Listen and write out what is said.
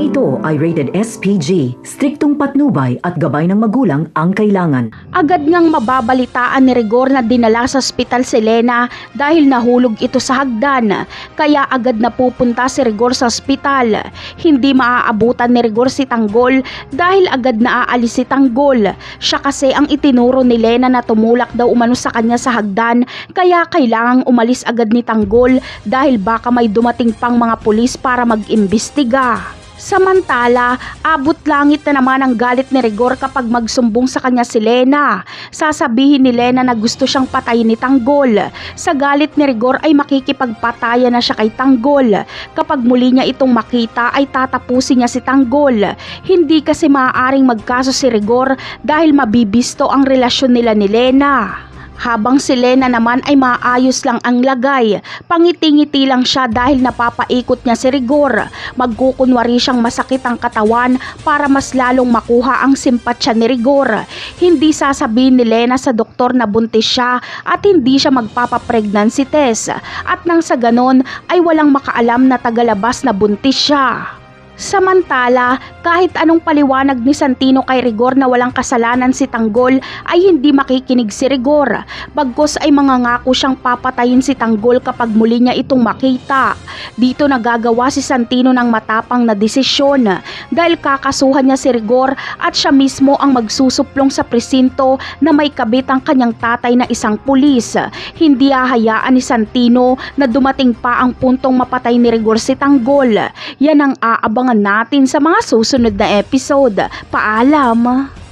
ito ay rated SPG. Striktong patnubay at gabay ng magulang ang kailangan. Agad ngang mababalitaan ni Rigor na dinala sa ospital si Lena dahil nahulog ito sa hagdan. Kaya agad na pupunta si Rigor sa ospital. Hindi maaabutan ni Rigor si Tanggol dahil agad na aalis si Tanggol. Siya kasi ang itinuro ni Lena na tumulak daw umano sa kanya sa hagdan, kaya kailangang umalis agad ni Tanggol dahil baka may dumating pang mga pulis para mag-imbestiga. Samantala, abot langit na naman ang galit ni Rigor kapag magsumbong sa kanya si Lena. Sasabihin ni Lena na gusto siyang patayin ni Tanggol. Sa galit ni Rigor ay makikipagpatayan na siya kay Tanggol. Kapag muli niya itong makita ay tatapusin niya si Tanggol. Hindi kasi maaaring magkaso si Rigor dahil mabibisto ang relasyon nila ni Lena. Habang si Lena naman ay maayos lang ang lagay. Pangiti-ngiti lang siya dahil napapaikot niya si Rigor. Magkukunwari siyang masakit ang katawan para mas lalong makuha ang simpatsya ni Rigor. Hindi sasabihin ni Lena sa doktor na buntis siya at hindi siya magpapapregnancy test. At nang sa ganon ay walang makaalam na tagalabas na buntis siya. Samantala, kahit anong paliwanag ni Santino kay Rigor na walang kasalanan si Tanggol ay hindi makikinig si Rigor. Bagkus ay mangangako siyang papatayin si Tanggol kapag muli niya itong makita. Dito nagagawa si Santino ng matapang na desisyon dahil kakasuhan niya si Rigor at siya mismo ang magsusuplong sa presinto na may kabit ang kanyang tatay na isang pulis. Hindi hahayaan ni Santino na dumating pa ang puntong mapatay ni Rigor si Tanggol. Yan ang aabangan natin sa mga susunod na episode. Paalam!